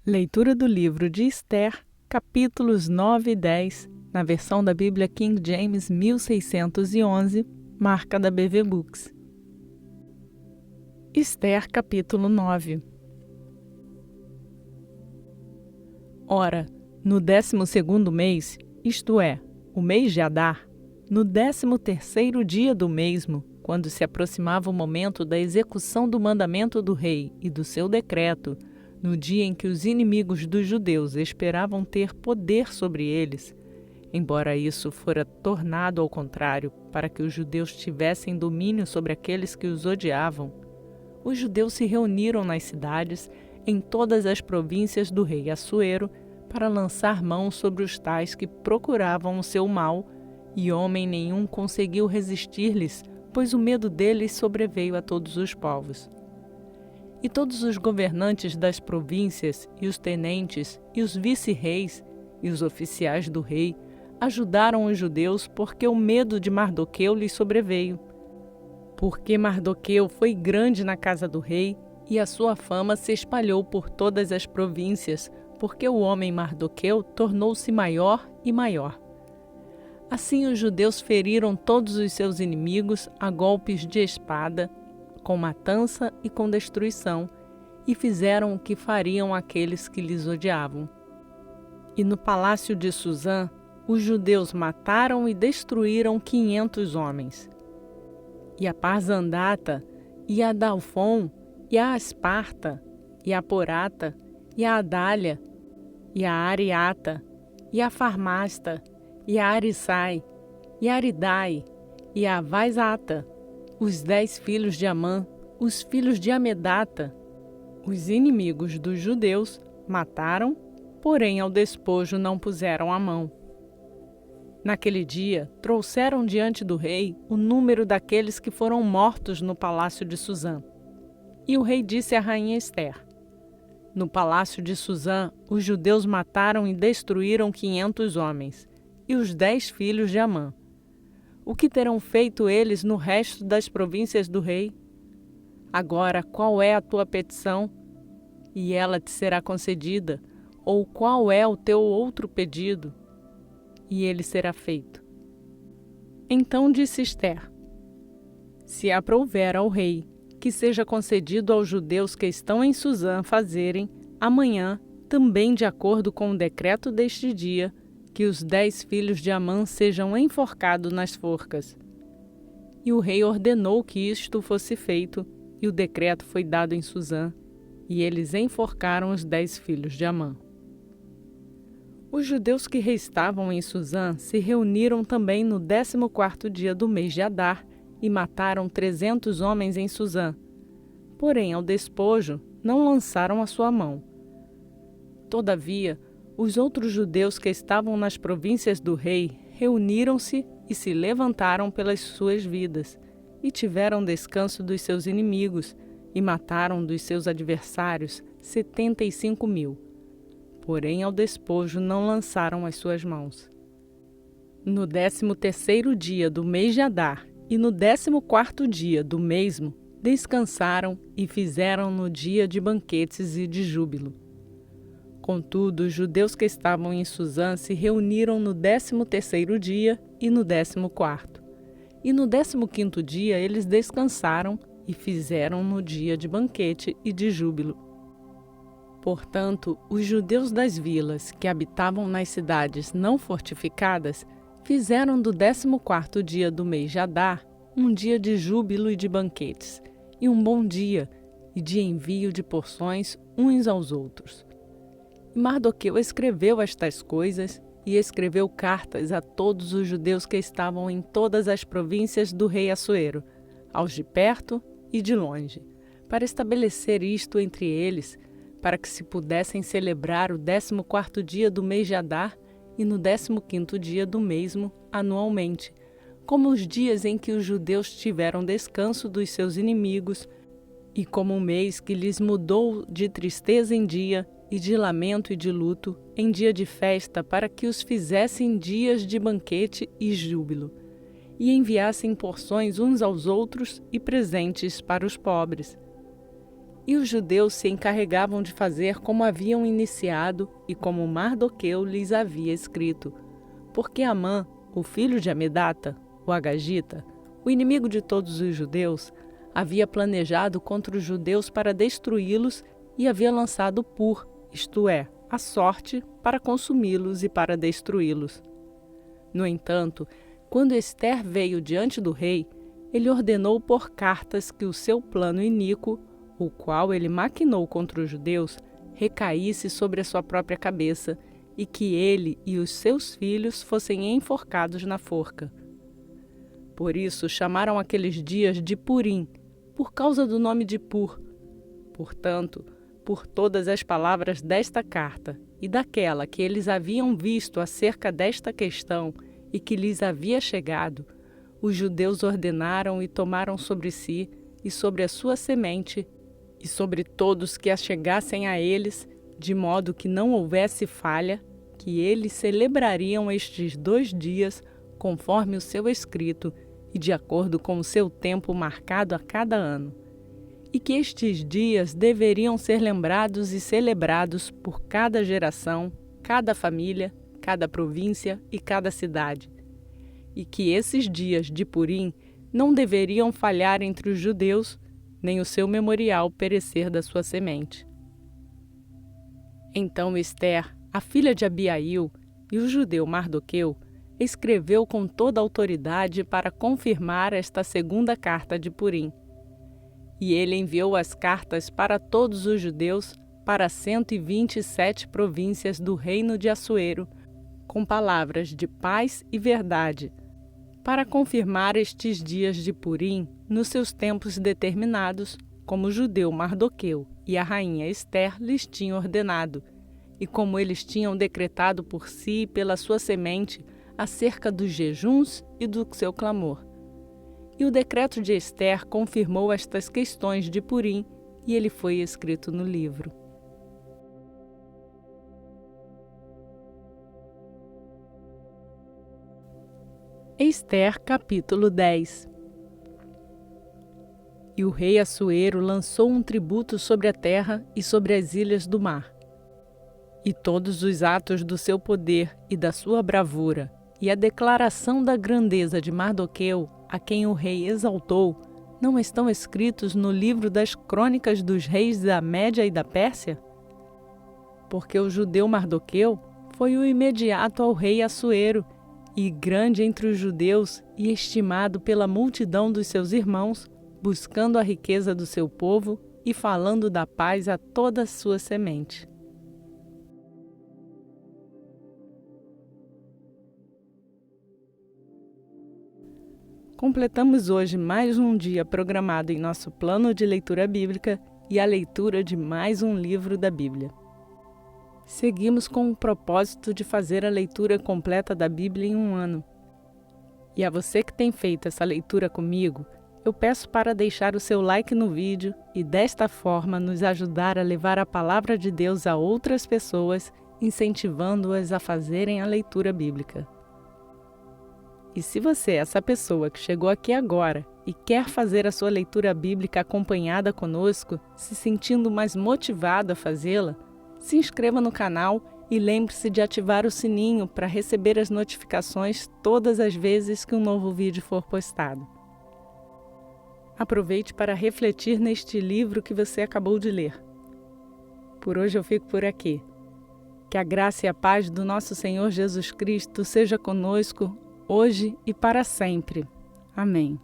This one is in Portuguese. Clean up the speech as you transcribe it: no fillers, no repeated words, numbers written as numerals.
Leitura do livro de Esther, capítulos 9 e 10, na versão da Bíblia King James 1611, marca da BV Books. Esther, capítulo 9. Ora, no 12º mês, isto é, o mês de Adar, no 13º dia do mesmo, quando se aproximava o momento da execução do mandamento do rei e do seu decreto, no dia em que os inimigos dos judeus esperavam ter poder sobre eles, embora isso fora tornado ao contrário, para que os judeus tivessem domínio sobre aqueles que os odiavam, os judeus se reuniram nas cidades, em todas as províncias do rei Assuero, para lançar mão sobre os tais que procuravam o seu mal, e homem nenhum conseguiu resistir-lhes, pois o medo deles sobreveio a todos os povos. E todos os governantes das províncias, e os tenentes, e os vice-reis, e os oficiais do rei, ajudaram os judeus porque o medo de Mardoqueu lhes sobreveio. Porque Mardoqueu foi grande na casa do rei, e a sua fama se espalhou por todas as províncias, porque o homem Mardoqueu tornou-se maior e maior. Assim os judeus feriram todos os seus inimigos a golpes de espada, com matança e com destruição, e fizeram o que fariam aqueles que lhes odiavam. E no palácio de Susã, os judeus mataram e destruíram 500 homens. E a Parzandata, e a Dalfon, e a Asparta, e a Porata, e a Adália, e a Ariata, e a Farmasta, e a Arissai, e a Aridai, e a Vaizata, os 10 filhos de Amã, os filhos de Amedata, os inimigos dos judeus, mataram, porém ao despojo não puseram a mão. Naquele dia, trouxeram diante do rei o número daqueles que foram mortos no palácio de Susã. E o rei disse à rainha Esther: no palácio de Susã, os judeus mataram e destruíram 500 homens, e os 10 filhos de Amã. O que terão feito eles no resto das províncias do rei? Agora, qual é a tua petição? E ela te será concedida. Ou qual é o teu outro pedido? E ele será feito. Então disse Esther: se aprouver ao rei, que seja concedido aos judeus que estão em Susã fazerem, amanhã, também de acordo com o decreto deste dia, que os 10 filhos de Amã sejam enforcados nas forcas. E o rei ordenou que isto fosse feito, e o decreto foi dado em Susã, e eles enforcaram os 10 filhos de Amã. Os judeus que restavam em Susã se reuniram também no 14º dia do mês de Adar, e mataram 300 homens em Susã. Porém, ao despojo, não lançaram a sua mão. Todavia, os outros judeus que estavam nas províncias do rei reuniram-se e se levantaram pelas suas vidas, e tiveram descanso dos seus inimigos, e mataram dos seus adversários 75.000. Porém, ao despojo não lançaram as suas mãos. No 13º dia do mês de Adar, e no 14º dia do mesmo, descansaram e fizeram no dia de banquetes e de júbilo. Contudo, os judeus que estavam em Susã se reuniram no 13º dia e no 14º. E no 15º dia eles descansaram e fizeram no dia de banquete e de júbilo. Portanto, os judeus das vilas que habitavam nas cidades não fortificadas fizeram do 14º dia do mês de Adar um dia de júbilo e de banquetes, e um bom dia, e de envio de porções uns aos outros. E Mardoqueu escreveu estas coisas, e escreveu cartas a todos os judeus que estavam em todas as províncias do rei Assuero, aos de perto e de longe, para estabelecer isto entre eles, para que se pudessem celebrar o 14º dia do mês de Adar e no 15º dia do mesmo anualmente, como os dias em que os judeus tiveram descanso dos seus inimigos, e como um mês que lhes mudou de tristeza em dia, e de lamento e de luto, em dia de festa, para que os fizessem dias de banquete e júbilo, e enviassem porções uns aos outros e presentes para os pobres. E os judeus se encarregavam de fazer como haviam iniciado e como Mardoqueu lhes havia escrito, porque Amã, o filho de Amedata, o Agagita, o inimigo de todos os judeus, havia planejado contra os judeus para destruí-los e havia lançado Pur, isto é, a sorte, para consumi-los e para destruí-los. No entanto, quando Ester veio diante do rei, ele ordenou por cartas que o seu plano iníquo, o qual ele maquinou contra os judeus, recaísse sobre a sua própria cabeça e que ele e os seus filhos fossem enforcados na forca. Por isso chamaram aqueles dias de Purim, por causa do nome de Pur. Portanto, por todas as palavras desta carta e daquela que eles haviam visto acerca desta questão e que lhes havia chegado, os judeus ordenaram e tomaram sobre si e sobre a sua semente e sobre todos que achegassem a eles, de modo que não houvesse falha, que eles celebrariam estes 2 dias conforme o seu escrito e de acordo com o seu tempo marcado a cada ano, e que estes dias deveriam ser lembrados e celebrados por cada geração, cada família, cada província e cada cidade, e que esses dias de Purim não deveriam falhar entre os judeus, nem o seu memorial perecer da sua semente. Então Ester, a filha de Abiail, e o judeu Mardoqueu, escreveu com toda a autoridade para confirmar esta segunda carta de Purim. E ele enviou as cartas para todos os judeus, para 127 províncias do reino de Assuero, com palavras de paz e verdade, para confirmar estes dias de Purim nos seus tempos determinados, como o judeu Mardoqueu e a rainha Ester lhes tinham ordenado, e como eles tinham decretado por si e pela sua semente acerca dos jejuns e do seu clamor. E o decreto de Ester confirmou estas questões de Purim, e ele foi escrito no livro. Ester, capítulo 10. E o rei Assuero lançou um tributo sobre a terra e sobre as ilhas do mar. E todos os atos do seu poder e da sua bravura, e a declaração da grandeza de Mardoqueu, a quem o rei exaltou, não estão escritos no livro das crônicas dos reis da Média e da Pérsia? Porque o judeu Mardoqueu foi o imediato ao rei Assuero, e grande entre os judeus e estimado pela multidão dos seus irmãos, buscando a riqueza do seu povo e falando da paz a toda a sua semente. Completamos hoje mais um dia programado em nosso plano de leitura bíblica e a leitura de mais um livro da Bíblia. Seguimos com o propósito de fazer a leitura completa da Bíblia em um ano. E a você que tem feito essa leitura comigo, eu peço para deixar o seu like no vídeo e desta forma nos ajudar a levar a palavra de Deus a outras pessoas, incentivando-as a fazerem a leitura bíblica. E se você é essa pessoa que chegou aqui agora e quer fazer a sua leitura bíblica acompanhada conosco, se sentindo mais motivado a fazê-la, se inscreva no canal e lembre-se de ativar o sininho para receber as notificações todas as vezes que um novo vídeo for postado. Aproveite para refletir neste livro que você acabou de ler. Por hoje eu fico por aqui. Que a graça e a paz do nosso Senhor Jesus Cristo seja conosco, hoje e para sempre. Amém.